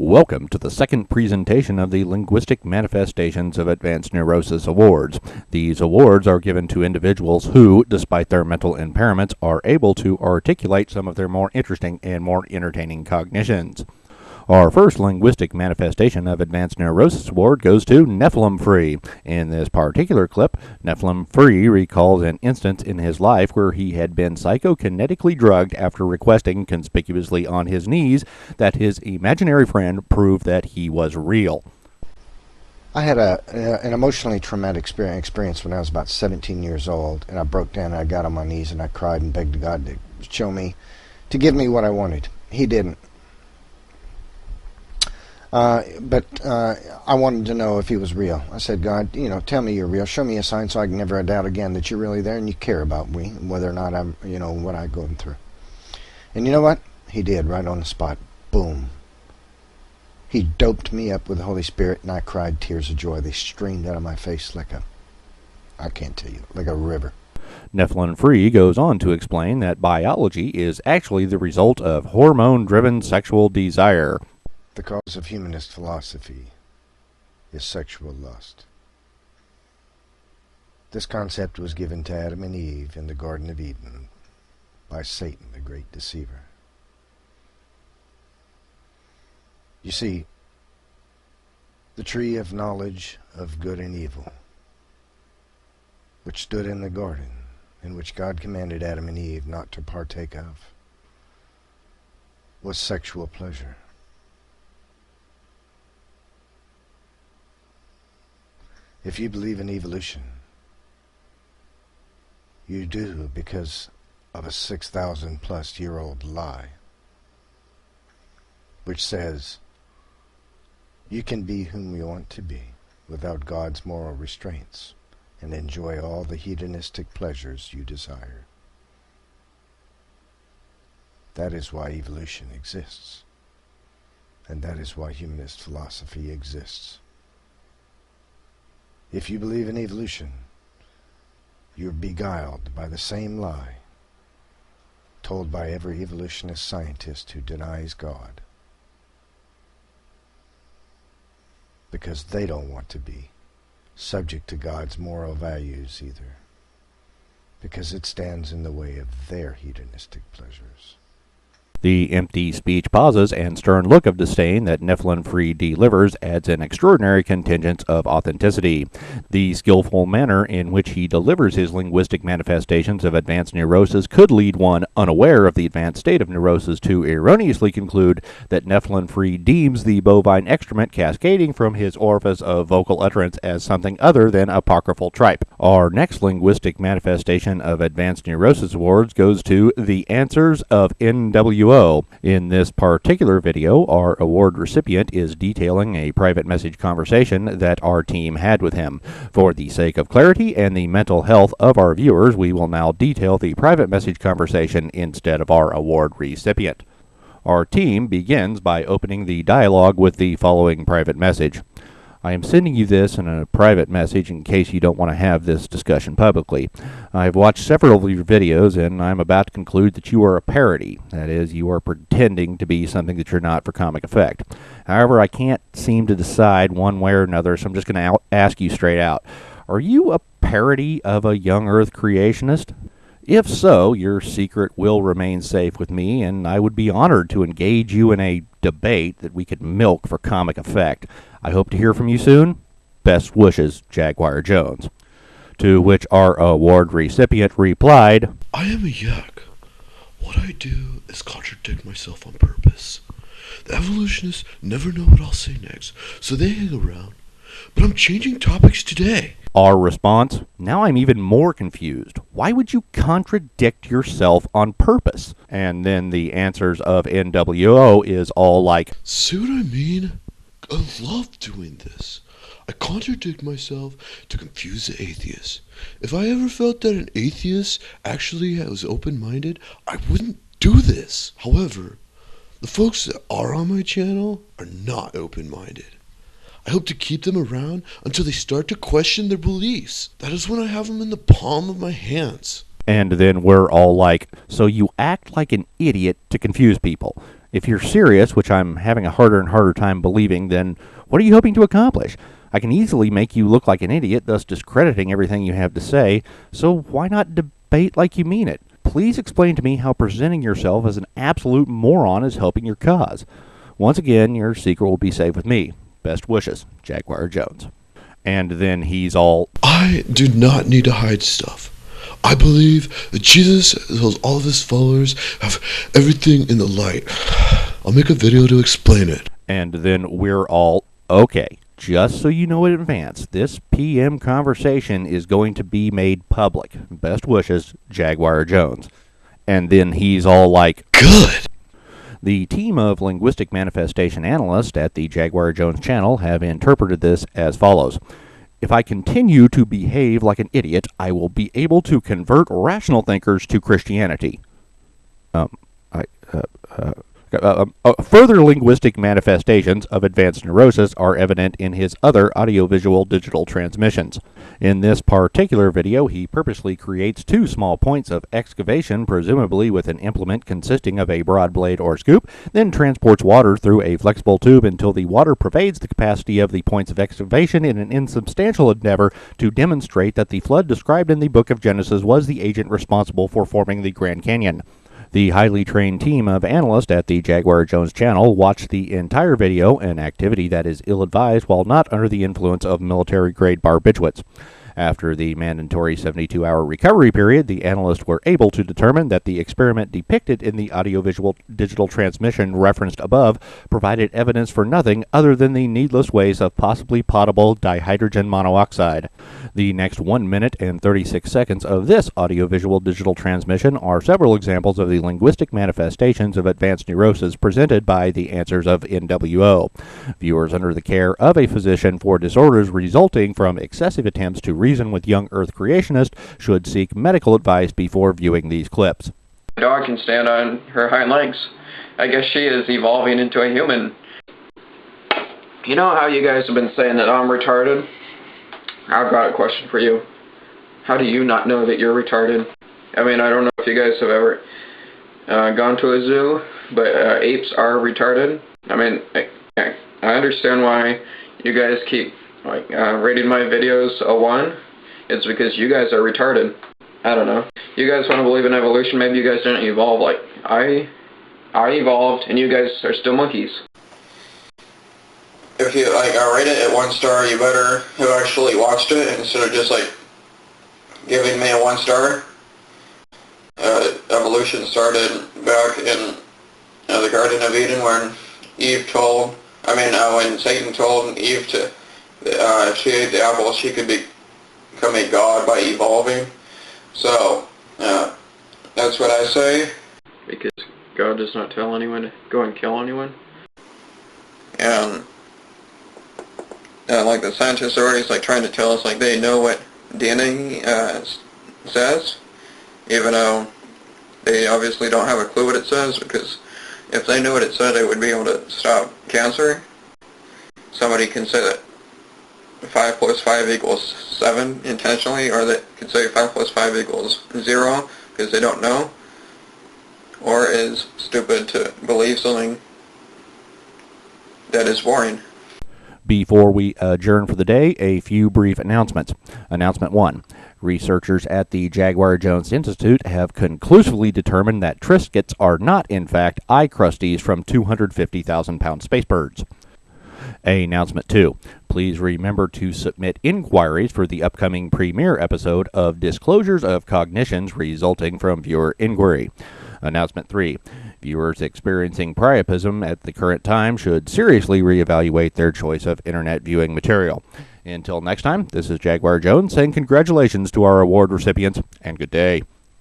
Welcome to the second presentation of the Linguistic Manifestations of Advanced Neurosis Awards. These awards are given to individuals who, despite their mental impairments, are able to articulate some of their more interesting and more entertaining cognitions. Our first Linguistic Manifestation of Advanced Neurosis Award goes to Nephilimfree. In this particular clip, Nephilimfree recalls an instance in his life where he had been psychokinetically drugged after requesting, conspicuously on his knees, that his imaginary friend prove that he was real. I had an emotionally traumatic experience when I was about 17 years old, and I broke down and I got on my knees and I cried and begged God to give me what I wanted. He didn't. But I wanted to know if he was real. I said, God, tell me you're real. Show me a sign so I can never doubt again that you're really there and you care about me, whether or not I'm, what I'm going through. And you know what? He did, right on the spot. Boom. He doped me up with the Holy Spirit, and I cried tears of joy. They streamed out of my face like I can't tell you, like a river. Nephilimfree goes on to explain that biology is actually the result of hormone-driven sexual desire. The cause of humanist philosophy is sexual lust. This concept was given to Adam and Eve in the Garden of Eden by Satan, the great deceiver. You see, the tree of knowledge of good and evil, which stood in the garden, in which God commanded Adam and Eve not to partake of, was sexual pleasure. If you believe in evolution, you do because of a 6,000-plus-year-old lie, which says you can be whom you want to be without God's moral restraints and enjoy all the hedonistic pleasures you desire. That is why evolution exists, and that is why humanist philosophy exists. If you believe in evolution, you're beguiled by the same lie told by every evolutionist scientist who denies God, because they don't want to be subject to God's moral values either, because it stands in the way of their hedonistic pleasures. The empty speech pauses and stern look of disdain that Nephilimfree delivers adds an extraordinary contingent of authenticity. The skillful manner in which he delivers his linguistic manifestations of advanced neurosis could lead one unaware of the advanced state of neurosis to erroneously conclude that Nephilimfree deems the bovine excrement cascading from his orifice of vocal utterance as something other than apocryphal tripe. Our next linguistic manifestation of advanced neurosis awards goes to the Answers of NWO. In this particular video, our award recipient is detailing a private message conversation that our team had with him. For the sake of clarity and the mental health of our viewers, we will now detail the private message conversation instead of our award recipient. Our team begins by opening the dialogue with the following private message. I am sending you this in a private message in case you don't want to have this discussion publicly. I have watched several of your videos, and I'm about to conclude that you are a parody. That is, you are pretending to be something that you're not for comic effect. However, I can't seem to decide one way or another, so I'm just going to ask you straight out. Are you a parody of a young Earth creationist? If so, your secret will remain safe with me, and I would be honored to engage you in a debate that we could milk for comic effect. I hope to hear from you soon. Best wishes, Jaguar Jones. To which our award recipient replied, I am a yak. What I do is contradict myself on purpose. The evolutionists never know what I'll say next, so they hang around. But I'm changing topics today. Our response, now I'm even more confused. Why would you contradict yourself on purpose? And then the Answers of NWO is all like, See what I mean? I love doing this. I contradict myself to confuse the atheists. If I ever felt that an atheist actually was open-minded, I wouldn't do this. However, the folks that are on my channel are not open-minded. I hope to keep them around until they start to question their beliefs. That is when I have them in the palm of my hands. And then we're all like, so you act like an idiot to confuse people. If you're serious, which I'm having a harder and harder time believing, then what are you hoping to accomplish? I can easily make you look like an idiot, thus discrediting everything you have to say, so why not debate like you mean it? Please explain to me how presenting yourself as an absolute moron is helping your cause. Once again, your secret will be safe with me. Best wishes, Jaguar Jones. And then he's all, I do not need to hide stuff. I believe that Jesus, as well as all of his followers, have everything in the light. I'll make a video to explain it. and then we're all, okay, just so you know in advance, this PM conversation is going to be made public. Best wishes, Jaguar Jones. And then he's all like, Good. The team of linguistic manifestation analysts at the Jaguar Jones channel have interpreted this as follows. If I continue to behave like an idiot, I will be able to convert rational thinkers to Christianity. Further linguistic manifestations of advanced neurosis are evident in his other audiovisual digital transmissions. In this particular video, he purposely creates two small points of excavation, presumably with an implement consisting of a broad blade or scoop, then transports water through a flexible tube until the water pervades the capacity of the points of excavation in an insubstantial endeavor to demonstrate that the flood described in the book of Genesis was the agent responsible for forming the Grand Canyon. The highly trained team of analysts at the Jaguar Jones channel watched the entire video, an activity that is ill-advised while not under the influence of military-grade barbiturates. After the mandatory 72-hour recovery period, the analysts were able to determine that the experiment depicted in the audiovisual digital transmission referenced above provided evidence for nothing other than the needless waste of possibly potable dihydrogen monoxide. The next 1 minute and 36 seconds of this audiovisual digital transmission are several examples of the linguistic manifestations of advanced neurosis presented by the answers of NWO. Viewers under the care of a physician for disorders resulting from excessive attempts to reason with young Earth creationists should seek medical advice before viewing these clips. My dog can stand on her hind legs. I guess she is evolving into a human. You know how you guys have been saying that I'm retarded? I've got a question for you. How do you not know that you're retarded? I mean, I don't know if you guys have ever gone to a zoo, but apes are retarded. I mean, I understand why you guys keep rating my videos a 1. It's because you guys are retarded. I don't know. You guys want to believe in evolution? Maybe you guys didn't evolve. Like, I evolved, and you guys are still monkeys. If you rate it at 1 star, you better have actually watched it instead of just giving me a 1 star. Evolution started back in the Garden of Eden when when Satan told Eve to if she ate the apple, she could become a god by evolving. So that's what I say. Because God does not tell anyone to go and kill anyone. And the scientists are always trying to tell us they know what DNA says, even though they obviously don't have a clue what it says, because if they knew what it said, they would be able to stop cancer. Somebody can say that 5 plus 5 equals 7 intentionally, or they could say 5 plus 5 equals 0 because they don't know, or is stupid to believe something that is boring. Before we adjourn for the day, a few brief announcements. Announcement 1. Researchers at the Jaguar Jones Institute have conclusively determined that Triscuits are not, in fact, eye crusties from 250,000-pound space birds. Announcement 2. Please remember to submit inquiries for the upcoming premiere episode of Disclosures of Cognitions resulting from viewer inquiry. Announcement 3. Viewers experiencing priapism at the current time should seriously reevaluate their choice of internet viewing material. Until next time, this is Jaguar Jones saying congratulations to our award recipients and good day.